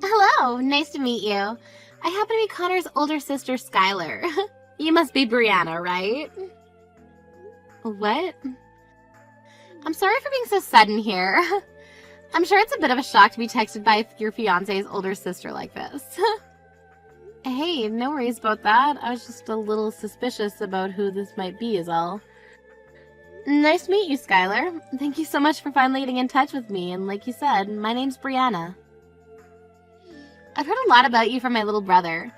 Hello, nice to meet you. I happen to be Connor's older sister, Skylar. You must be Brianna, right? What? I'm sorry for being so sudden here. I'm sure it's a bit of a shock to be texted by your fiance's older sister like this. Hey, no worries about that. I was just a little suspicious about who this might be is all. Nice to meet you, Skylar. Thank you so much for finally getting in touch with me, and like you said, my name's Brianna. I've heard a lot about you from my little brother.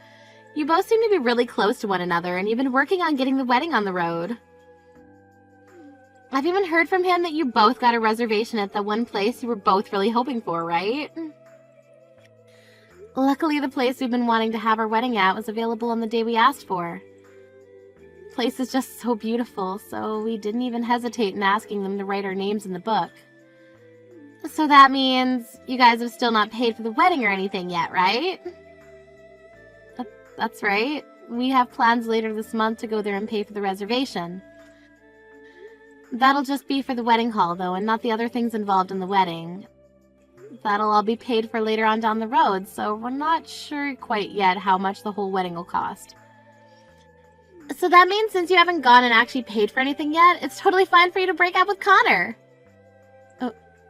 You both seem to be really close to one another, and you've been working on getting the wedding on the road. I've even heard from him that you both got a reservation at the one place you were both really hoping for, right? Luckily, the place we've been wanting to have our wedding at was available on the day we asked for. The place is just so beautiful, so we didn't even hesitate in asking them to write our names in the book. So that means you guys have still not paid for the wedding or anything yet, right? That's right. We have plans later this month to go there and pay for the reservation. That'll just be for the wedding hall, though, and not the other things involved in the wedding. That'll all be paid for later on down the road, so we're not sure quite yet how much the whole wedding will cost. So that means since you haven't gone and actually paid for anything yet, it's totally fine for you to break up with Connor.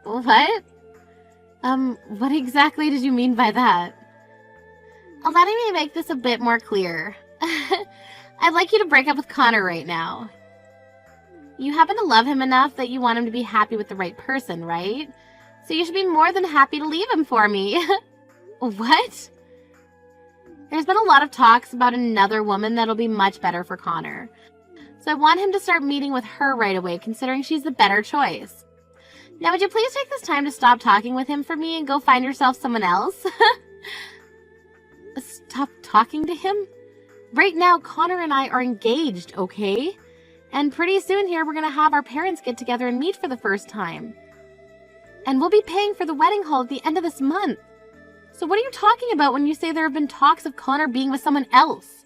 What? What exactly did you mean by that? Allow me to make this a bit more clear. I'd like you to break up with Connor right now. You happen to love him enough that you want him to be happy with the right person, right? So you should be more than happy to leave him for me. What? There's been a lot of talks about another woman that'll be much better for Connor. So I want him to start meeting with her right away, considering she's the better choice. Now, would you please take this time to stop talking with him for me and go find yourself someone else? Stop talking to him? Right now, Connor and I are engaged, okay? And pretty soon here, we're going to have our parents get together and meet for the first time. And we'll be paying for the wedding hall at the end of this month. So what are you talking about when you say there have been talks of Connor being with someone else?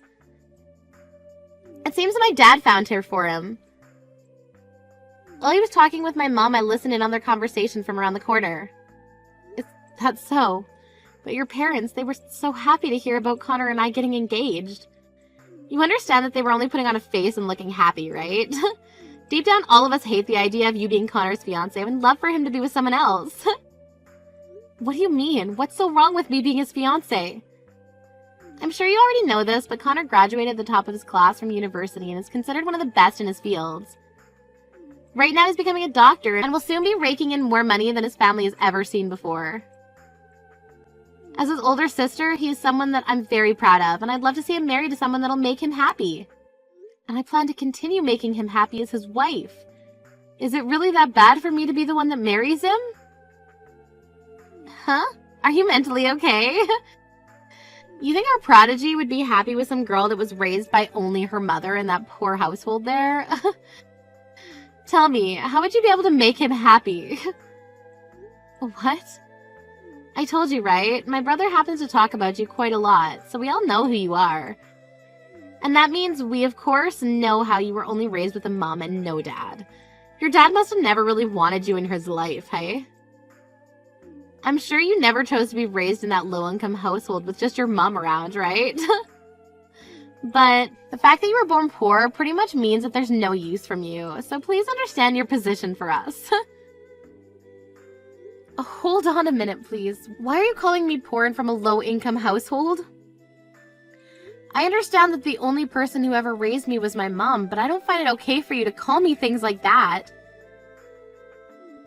It seems that my dad found her for him. While he was talking with my mom, I listened in on their conversation from around the corner. That's so. But your parents, they were so happy to hear about Connor and I getting engaged. You understand that they were only putting on a face and looking happy, right? Deep down, all of us hate the idea of you being Connor's fiancé and would love for him to be with someone else. What do you mean? What's so wrong with me being his fiancé? I'm sure you already know this, but Connor graduated at the top of his class from university and is considered one of the best in his fields. Right now he's becoming a doctor and will soon be raking in more money than his family has ever seen before. As his older sister, he is someone that I'm very proud of, and I'd love to see him married to someone that'll make him happy. And I plan to continue making him happy as his wife. Is it really that bad for me to be the one that marries him? Huh? Are you mentally okay? You think our prodigy would be happy with some girl that was raised by only her mother in that poor household there? Tell me, how would you be able to make him happy? What? I told you, right? My brother happens to talk about you quite a lot, so we all know who you are. And that means we, of course, know how you were only raised with a mom and no dad. Your dad must have never really wanted you in his life, hey? I'm sure you never chose to be raised in that low-income household with just your mom around, right? But the fact that you were born poor pretty much means that there's no use from you, so please understand your position for us. Hold on a minute, please. Why are you calling me poor and from a low-income household? I understand that the only person who ever raised me was my mom, but I don't find it okay for you to call me things like that.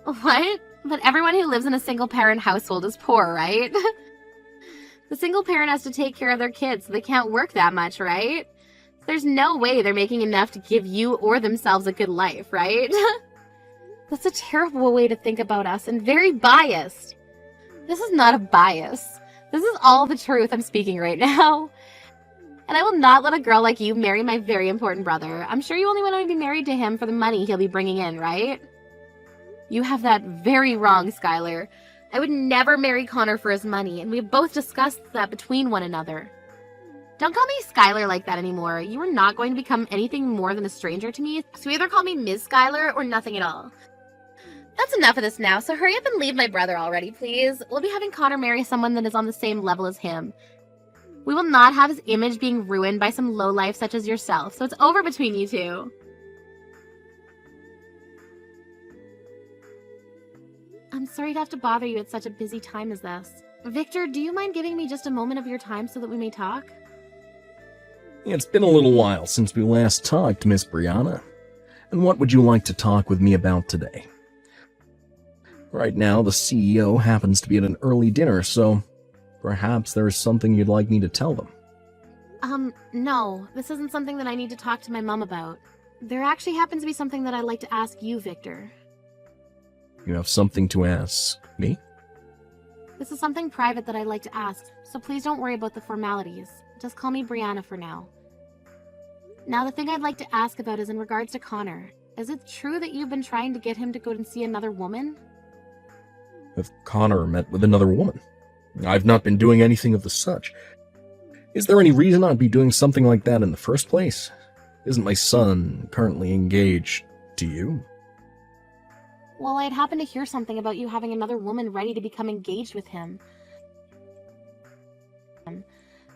What? But everyone who lives in a single-parent household is poor, right? The single parent has to take care of their kids, so they can't work that much, right? There's no way they're making enough to give you or themselves a good life, right? That's a terrible way to think about us and very biased. This is not a bias. This is all the truth I'm speaking right now. And I will not let a girl like you marry my very important brother. I'm sure you only want to be married to him for the money he'll be bringing in, right? You have that very wrong, Skylar. I would never marry Connor for his money, and we have both discussed that between one another. Don't call me Skylar like that anymore. You are not going to become anything more than a stranger to me, so either call me Ms. Skylar or nothing at all. That's enough of this now, so hurry up and leave my brother already, please. We'll be having Connor marry someone that is on the same level as him. We will not have his image being ruined by some lowlife such as yourself, so it's over between you two. I'm sorry to have to bother you at such a busy time as this. Victor, do you mind giving me just a moment of your time so that we may talk? It's been a little while since we last talked, Miss Brianna. And what would you like to talk with me about today? Right now, the CEO happens to be at an early dinner, so perhaps there is something you'd like me to tell them. No. This isn't something that I need to talk to my mom about. There actually happens to be something that I'd like to ask you, Victor. You have something to ask me? This is something private that I'd like to ask, so please don't worry about the formalities. Just call me Brianna for now. Now, the thing I'd like to ask about is in regards to Connor. Is it true that you've been trying to get him to go and see another woman? Have Connor met with another woman? I've not been doing anything of the such. Is there any reason I'd be doing something like that in the first place? Isn't my son currently engaged to you? Well, I'd happened to hear something about you having another woman ready to become engaged with him.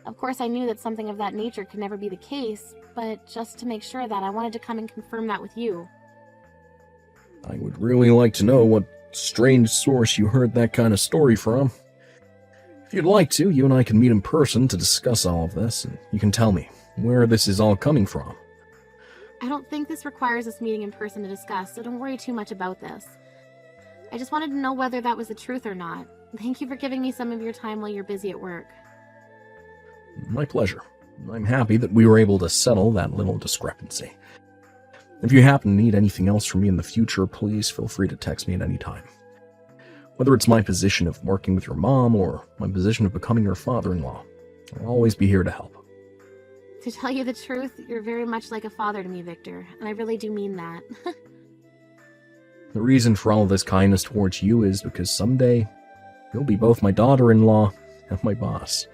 Of course, I knew that something of that nature could never be the case, but just to make sure of that, I wanted to come and confirm that with you. I would really like to know what strange source you heard that kind of story from. If you'd like to, you and I can meet in person to discuss all of this, and you can tell me where this is all coming from. I don't think this requires us meeting in person to discuss, so don't worry too much about this. I just wanted to know whether that was the truth or not. Thank you for giving me some of your time while you're busy at work. My pleasure. I'm happy that we were able to settle that little discrepancy. If you happen to need anything else from me in the future, please feel free to text me at any time. Whether it's my position of working with your mom or my position of becoming your father-in-law, I'll always be here to help. To tell you the truth, you're very much like a father to me, Victor, and I really do mean that. The reason for all this kindness towards you is because someday you'll be both my daughter-in-law and my boss.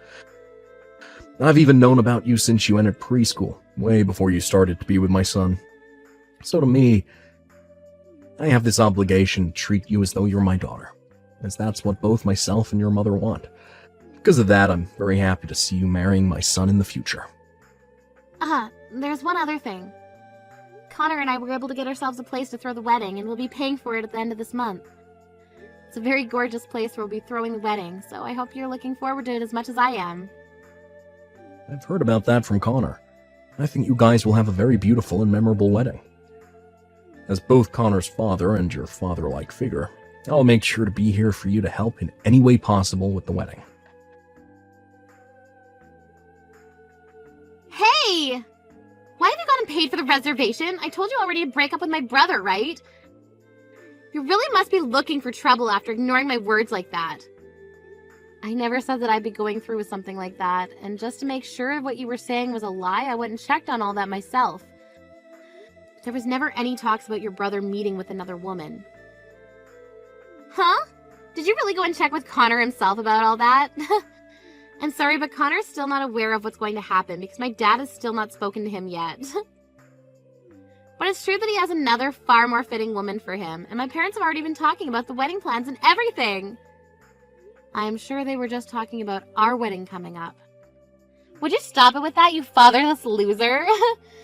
I've even known about you since you entered preschool, way before you started to be with my son. So to me, I have this obligation to treat you as though you're my daughter, as that's what both myself and your mother want. Because of that, I'm very happy to see you marrying my son in the future. There's one other thing. Connor and I were able to get ourselves a place to throw the wedding, and we'll be paying for it at the end of this month. It's a very gorgeous place where we'll be throwing the wedding, so I hope you're looking forward to it as much as I am. I've heard about that from Connor. I think you guys will have a very beautiful and memorable wedding. As both Connor's father and your father-like figure, I'll make sure to be here for you to help in any way possible with the wedding. Hey! Why have you gone and paid for the reservation? I told you already to break up with my brother, right? You really must be looking for trouble after ignoring my words like that. I never said that I'd be going through with something like that, and just to make sure what you were saying was a lie, I went and checked on all that myself. There was never any talks about your brother meeting with another woman. Huh? Did you really go and check with Connor himself about all that? I'm sorry, but Connor's still not aware of what's going to happen because my dad has still not spoken to him yet. But it's true that he has another far more fitting woman for him, and my parents have already been talking about the wedding plans and everything. I am sure they were just talking about our wedding coming up. Would you stop it with that, you fatherless loser?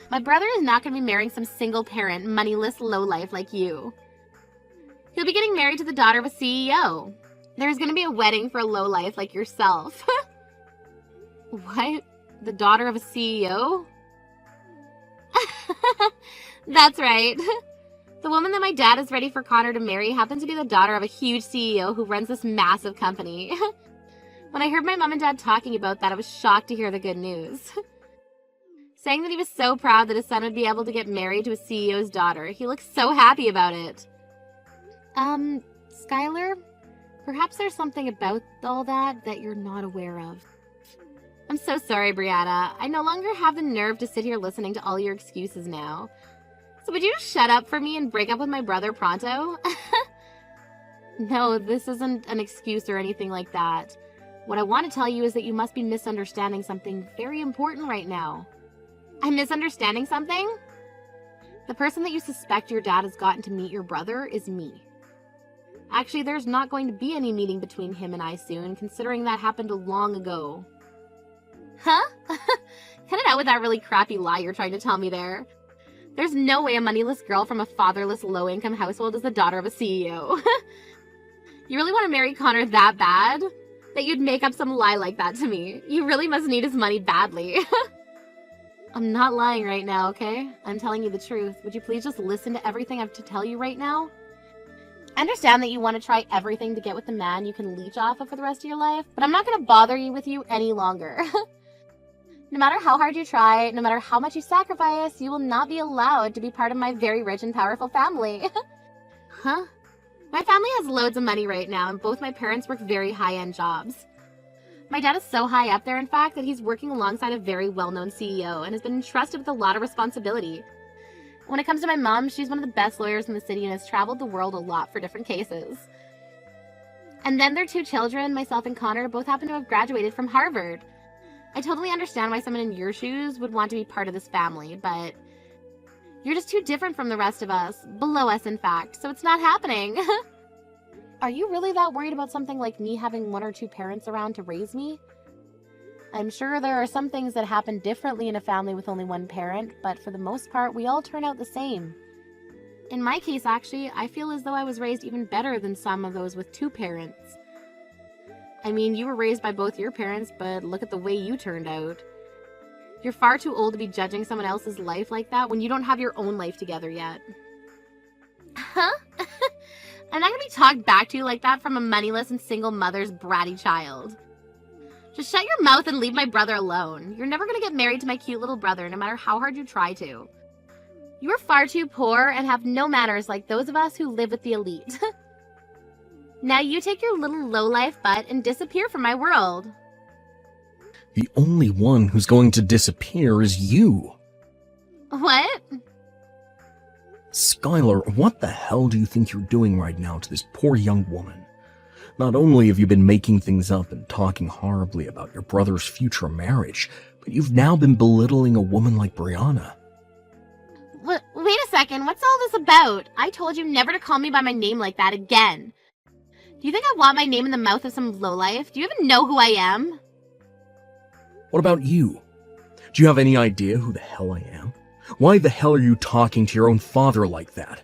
My brother is not going to be marrying some single-parent, moneyless lowlife like you. He'll be getting married to the daughter of a CEO. There's going to be a wedding for a lowlife like yourself. What? The daughter of a CEO? That's right. The woman that my dad is ready for Connor to marry happens to be the daughter of a huge CEO who runs this massive company. When I heard my mom and dad talking about that, I was shocked to hear the good news. Saying that he was so proud that his son would be able to get married to a CEO's daughter. He looks so happy about it. Skylar, perhaps there's something about all that you're not aware of. I'm so sorry, Brianna. I no longer have the nerve to sit here listening to all your excuses now. So would you just shut up for me and break up with my brother pronto? No, this isn't an excuse or anything like that. What I want to tell you is that you must be misunderstanding something very important right now. I'm misunderstanding something? The person that you suspect your dad has gotten to meet your brother is me. Actually, there's not going to be any meeting between him and I soon, considering that happened long ago. Huh? Cut it out with that really crappy lie you're trying to tell me there. There's no way a moneyless girl from a fatherless, low-income household is the daughter of a CEO. You really want to marry Connor that bad? That you'd make up some lie like that to me? You really must need his money badly. I'm not lying right now, okay? I'm telling you the truth. Would you please just listen to everything I have to tell you right now? I understand that you want to try everything to get with the man you can leech off of for the rest of your life, but I'm not going to bother you with you any longer. No matter how hard you try, no matter how much you sacrifice, you will not be allowed to be part of my very rich and powerful family. Huh? My family has loads of money right now, and both my parents work very high-end jobs. My dad is so high up there, in fact, that he's working alongside a very well-known CEO and has been entrusted with a lot of responsibility. When it comes to my mom, she's one of the best lawyers in the city and has traveled the world a lot for different cases. And then their 2 children, myself and Connor, both happen to have graduated from Harvard. I totally understand why someone in your shoes would want to be part of this family, but you're just too different from the rest of us, below us in fact, so it's not happening. Are you really that worried about something like me having 1 or 2 parents around to raise me? I'm sure there are some things that happen differently in a family with only 1 parent, but for the most part, we all turn out the same. In my case, actually, I feel as though I was raised even better than some of those with 2 parents. I mean, you were raised by both your parents, but look at the way you turned out. You're far too old to be judging someone else's life like that when you don't have your own life together yet. Huh? I'm not gonna be talked back to like that from a moneyless and single mother's bratty child. Just shut your mouth and leave my brother alone. You're never gonna get married to my cute little brother, no matter how hard you try to. You are far too poor and have no manners like those of us who live with the elite. Now you take your little lowlife butt and disappear from my world. The only one who's going to disappear is you. What? Skylar, what the hell do you think you're doing right now to this poor young woman? Not only have you been making things up and talking horribly about your brother's future marriage, but you've now been belittling a woman like Brianna. Wait a second, what's all this about? I told you never to call me by my name like that again. Do you think I want my name in the mouth of some lowlife? Do you even know who I am? What about you? Do you have any idea who the hell I am? Why the hell are you talking to your own father like that?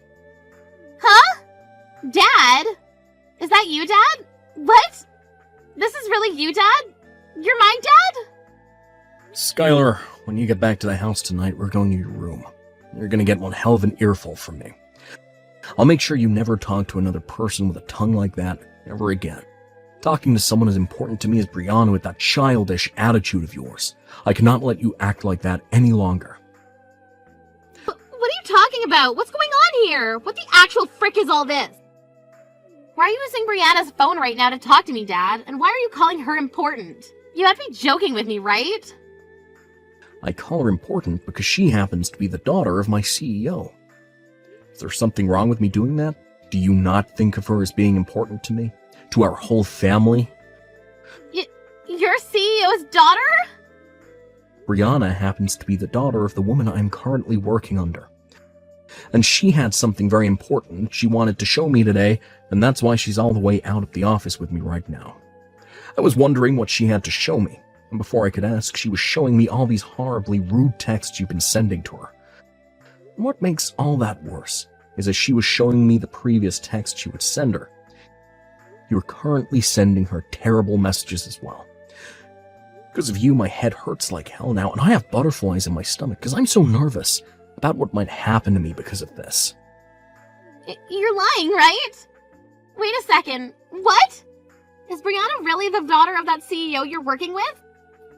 Huh? Dad? Is that you, Dad? What? This is really you, Dad? You're my dad? Skylar, when you get back to the house tonight, we're going to your room. You're going to get one hell of an earful from me. I'll make sure you never talk to another person with a tongue like that ever again. Talking to someone as important to me as Brianna with that childish attitude of yours. I cannot let you act like that any longer. What are you talking about? What's going on here? What the actual frick is all this? Why are you using Brianna's phone right now to talk to me, Dad? And why are you calling her important? You have to be joking with me, right? I call her important because she happens to be the daughter of my CEO. Is there something wrong with me doing that? Do you not think of her as being important to me? To our whole family? Your CEO's daughter? Brianna happens to be the daughter of the woman I'm currently working under. And she had something very important she wanted to show me today, and that's why she's all the way out of the office with me right now. I was wondering what she had to show me, and before I could ask, she was showing me all these horribly rude texts you've been sending to her. And what makes all that worse is that she was showing me the previous texts you would send her. You're currently sending her terrible messages as well. Because of you, my head hurts like hell now, and I have butterflies in my stomach because I'm so nervous about what might happen to me because of this. You're lying, right? Wait a second. What? Is Brianna really the daughter of that CEO you're working with?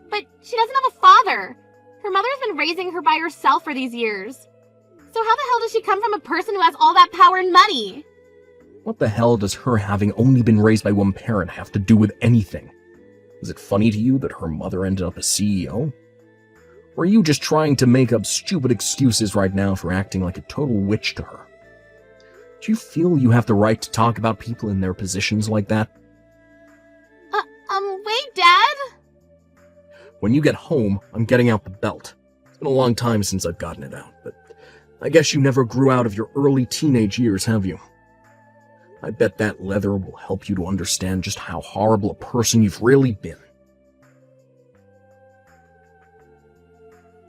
But she doesn't have a father. Her mother's been raising her by herself for these years. So how the hell does she come from a person who has all that power and money? What the hell does her having only been raised by one parent have to do with anything? Is it funny to you that her mother ended up a CEO? Or are you just trying to make up stupid excuses right now for acting like a total witch to her? Do you feel you have the right to talk about people in their positions like that? Wait, Dad? When you get home, I'm getting out the belt. It's been a long time since I've gotten it out, but I guess you never grew out of your early teenage years, have you? I bet that leather will help you to understand just how horrible a person you've really been.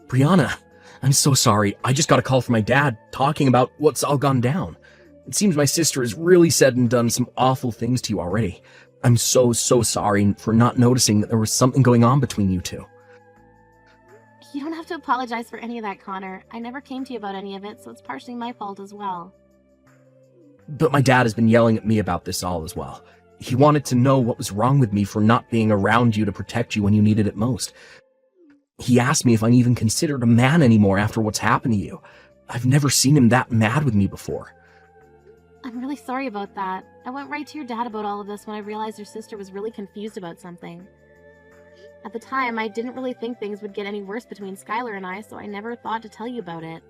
Brianna, I'm so sorry. I just got a call from my dad talking about what's all gone down. It seems my sister has really said and done some awful things to you already. I'm so sorry for not noticing that there was something going on between you two. You don't have to apologize for any of that, Connor. I never came to you about any of it, so it's partially my fault as well. But my dad has been yelling at me about this all as well. He wanted to know what was wrong with me for not being around you to protect you when you needed it most. He asked me if I'm even considered a man anymore after what's happened to you. I've never seen him that mad with me before. I'm really sorry about that. I went right to your dad about all of this when I realized your sister was really confused about something. At the time, I didn't really think things would get any worse between Skylar and I, so I never thought to tell you about it.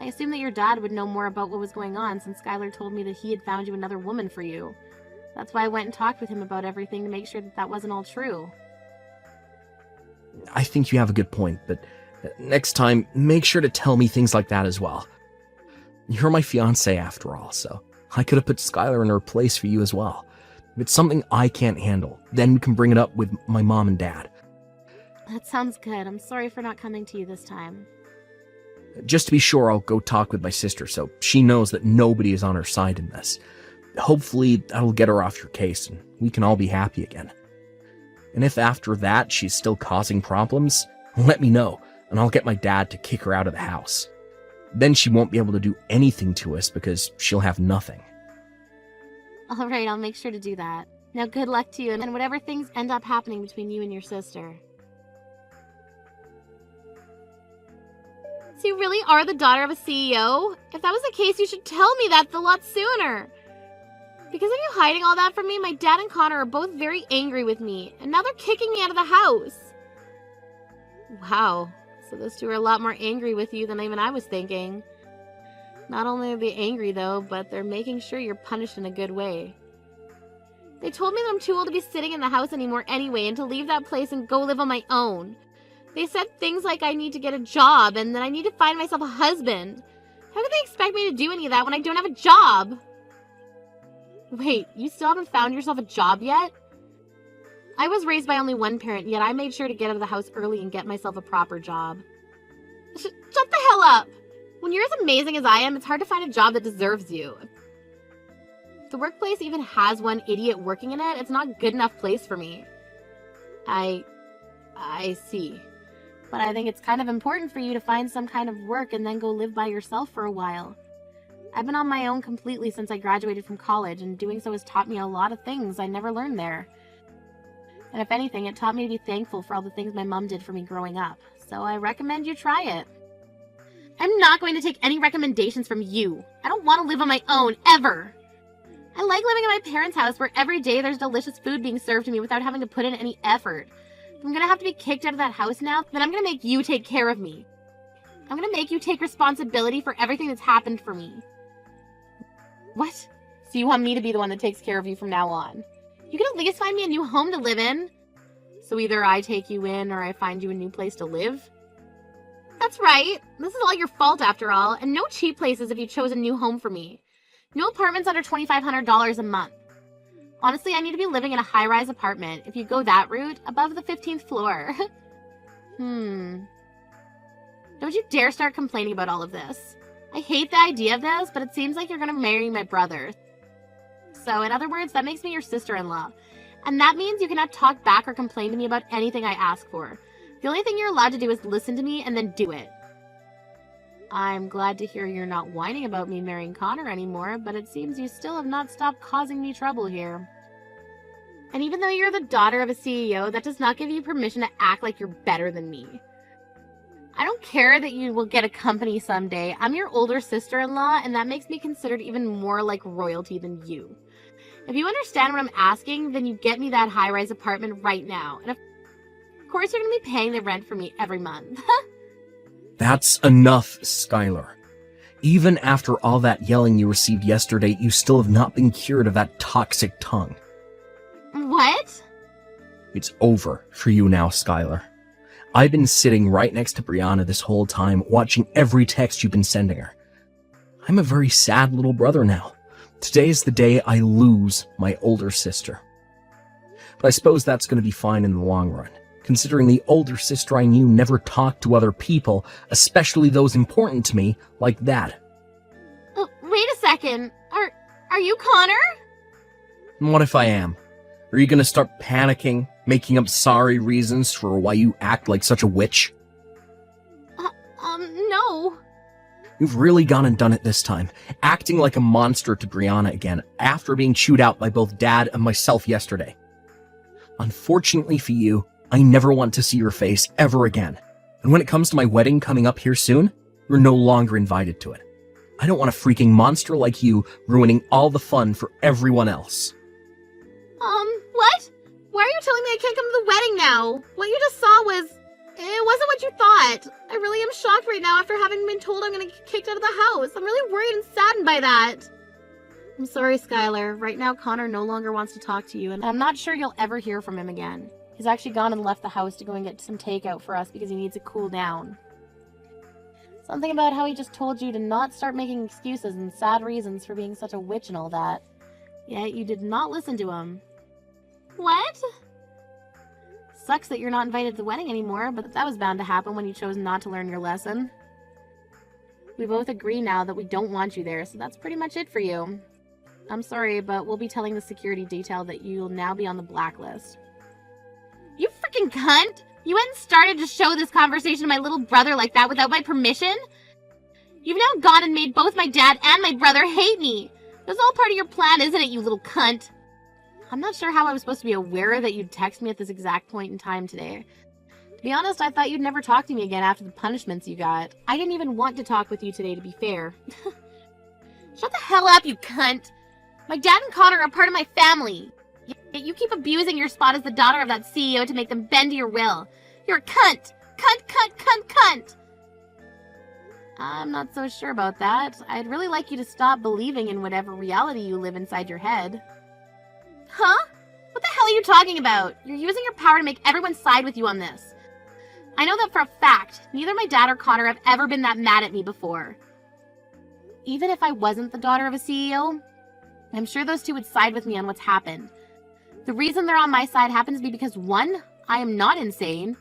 I assumed that your dad would know more about what was going on since Skylar told me that he had found you another woman for you. That's why I went and talked with him about everything to make sure that that wasn't all true. I think you have a good point, but next time, make sure to tell me things like that as well. You're my fiancé after all, so I could have put Skylar in her place for you as well. If it's something I can't handle, then we can bring it up with my mom and dad. That sounds good. I'm sorry for not coming to you this time. Just to be sure, I'll go talk with my sister so she knows that nobody is on her side in this. Hopefully, that'll get her off your case and we can all be happy again. And if after that she's still causing problems, let me know and I'll get my dad to kick her out of the house. Then she won't be able to do anything to us because she'll have nothing. Alright, I'll make sure to do that. Now good luck to you and whatever things end up happening between you and your sister. So you really are the daughter of a CEO? If that was the case, you should tell me that a lot sooner. Because of you hiding all that from me, my dad and Connor are both very angry with me, and now they're kicking me out of the house. Wow, so those two are a lot more angry with you than even I was thinking. Not only are they angry though, but they're making sure you're punished in a good way. They told me that I'm too old to be sitting in the house anymore anyway, and to leave that place and go live on my own. They said things like I need to get a job, and that I need to find myself a husband. How could they expect me to do any of that when I don't have a job? Wait, you still haven't found yourself a job yet? I was raised by only one parent, yet I made sure to get out of the house early and get myself a proper job. Shut the hell up! When you're as amazing as I am, it's hard to find a job that deserves you. If the workplace even has one idiot working in it, it's not a good enough place for me. I see. But I think it's kind of important for you to find some kind of work and then go live by yourself for a while. I've been on my own completely since I graduated from college, and doing so has taught me a lot of things I never learned there. And if anything, it taught me to be thankful for all the things my mom did for me growing up. So I recommend you try it. I'm not going to take any recommendations from you. I don't want to live on my own, ever. I like living in my parents' house where every day there's delicious food being served to me without having to put in any effort. If I'm going to have to be kicked out of that house now, then I'm going to make you take care of me. I'm going to make you take responsibility for everything that's happened for me. What? So you want me to be the one that takes care of you from now on? You can at least find me a new home to live in. So either I take you in or I find you a new place to live. That's right. This is all your fault after all, and no cheap places if you chose a new home for me. No apartments under $2,500 a month. Honestly, I need to be living in a high-rise apartment, if you go that route, above the 15th floor. Don't you dare start complaining about all of this. I hate the idea of this, but it seems like you're gonna marry my brother. So, in other words, that makes me your sister-in-law. And that means you cannot talk back or complain to me about anything I ask for. The only thing you're allowed to do is listen to me and then do it. I'm glad to hear you're not whining about me marrying Connor anymore, but it seems you still have not stopped causing me trouble here. And even though you're the daughter of a CEO, that does not give you permission to act like you're better than me. I don't care that you will get a company someday. I'm your older sister-in-law, and that makes me considered even more like royalty than you. If you understand what I'm asking, then you get me that high-rise apartment right now. And of course, you're going to be paying the rent for me every month. That's enough, Skylar. Even after all that yelling you received yesterday, you still have not been cured of that toxic tongue. What? It's over for you now, Skylar. I've been sitting right next to Brianna this whole time, watching every text you've been sending her. I'm a very sad little brother now. Today's the day I lose my older sister. But I suppose that's going to be fine in the long run, considering the older sister I knew never talked to other people, especially those important to me, like that. Wait a second. Are you Connor? And what if I am? Are you going to start panicking, making up sorry reasons for why you act like such a witch? No. You've really gone and done it this time, acting like a monster to Brianna again, after being chewed out by both Dad and myself yesterday. Unfortunately for you, I never want to see your face ever again. And when it comes to my wedding coming up here soon, you're no longer invited to it. I don't want a freaking monster like you ruining all the fun for everyone else. What? Why are you telling me I can't come to the wedding now? What you just saw it wasn't what you thought. I really am shocked right now after having been told I'm gonna get kicked out of the house. I'm really worried and saddened by that. I'm sorry, Skylar. Right now, Connor no longer wants to talk to you, and I'm not sure you'll ever hear from him again. He's actually gone and left the house to go and get some takeout for us because he needs to cool down. Something about how he just told you to not start making excuses and sad reasons for being such a witch and all that. Yet you did not listen to him. What? Sucks that you're not invited to the wedding anymore, but that was bound to happen when you chose not to learn your lesson. We both agree now that we don't want you there, so that's pretty much it for you. I'm sorry, but we'll be telling the security detail that you'll now be on the blacklist. You freaking cunt! You hadn't started to show this conversation to my little brother like that without my permission? You've now gone and made both my dad and my brother hate me! That's all part of your plan, isn't it, you little cunt? I'm not sure how I was supposed to be aware that you'd text me at this exact point in time today. To be honest, I thought you'd never talk to me again after the punishments you got. I didn't even want to talk with you today, to be fair. Shut the hell up, you cunt! My dad and Connor are part of my family. Yet you keep abusing your spot as the daughter of that CEO to make them bend to your will. You're a cunt! Cunt, cunt, cunt, cunt! I'm not so sure about that. I'd really like you to stop believing in whatever reality you live inside your head. Huh? What the hell are you talking about? You're using your power to make everyone side with you on this. I know that for a fact. Neither my dad or Connor have ever been that mad at me before. Even if I wasn't the daughter of a CEO, I'm sure those two would side with me on what's happened. The reason they're on my side happens to be because 1, I am not insane.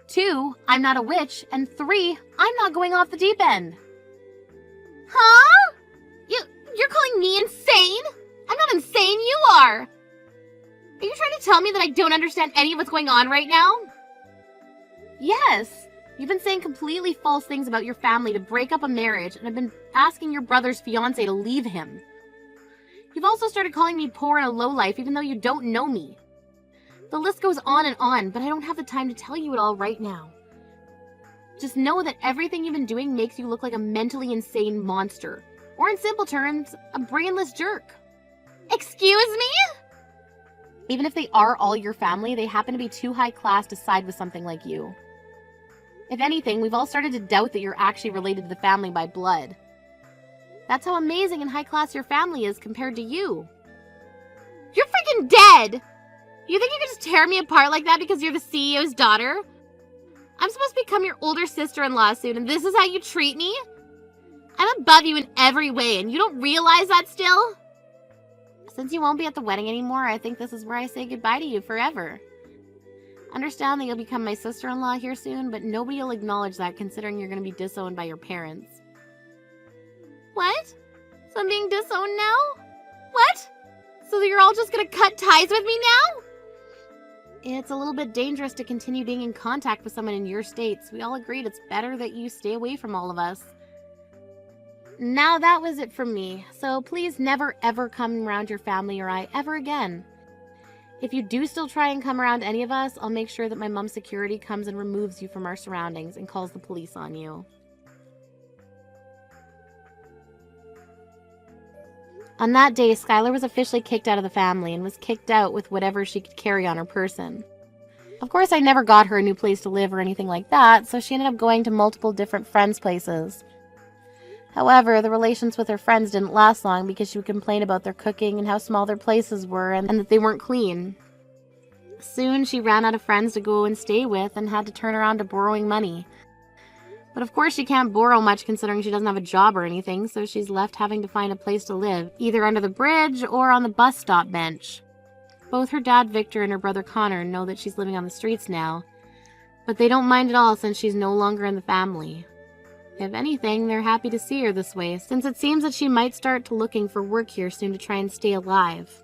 2, I'm not a witch. And 3, I'm not going off the deep end. Huh? You're calling me insane? I'm not insane, you are! Are you trying to tell me that I don't understand any of what's going on right now? Yes. You've been saying completely false things about your family to break up a marriage, and have been asking your brother's fiancé to leave him. You've also started calling me poor and a lowlife even though you don't know me. The list goes on, but I don't have the time to tell you it all right now. Just know that everything you've been doing makes you look like a mentally insane monster. Or in simple terms, a brainless jerk. Excuse me? Even if they are all your family, they happen to be too high class to side with something like you. If anything, we've all started to doubt that you're actually related to the family by blood. That's how amazing and high class your family is compared to you. You're freaking dead! You think you can just tear me apart like that because you're the CEO's daughter? I'm supposed to become your older sister-in-law soon, and this is how you treat me? I'm above you in every way, and you don't realize that still? Since you won't be at the wedding anymore, I think this is where I say goodbye to you forever. Understand that you'll become my sister-in-law here soon, but nobody will acknowledge that considering you're going to be disowned by your parents. What? So I'm being disowned now? What? So you're all just going to cut ties with me now? It's a little bit dangerous to continue being in contact with someone in your states. We all agreed it's better that you stay away from all of us. Now that was it from me, so please never ever come around your family or I ever again. If you do still try and come around any of us, I'll make sure that my mom's security comes and removes you from our surroundings and calls the police on you. On that day, Skylar was officially kicked out of the family and was kicked out with whatever she could carry on her person. Of course, I never got her a new place to live or anything like that, so she ended up going to multiple different friends' places. However, the relations with her friends didn't last long because she would complain about their cooking and how small their places were and that they weren't clean. Soon, she ran out of friends to go and stay with and had to turn around to borrowing money. But of course she can't borrow much considering she doesn't have a job or anything, so she's left having to find a place to live, either under the bridge or on the bus stop bench. Both her dad Victor and her brother Connor know that she's living on the streets now, but they don't mind at all since she's no longer in the family. If anything, they're happy to see her this way, since it seems that she might start looking for work here soon to try and stay alive.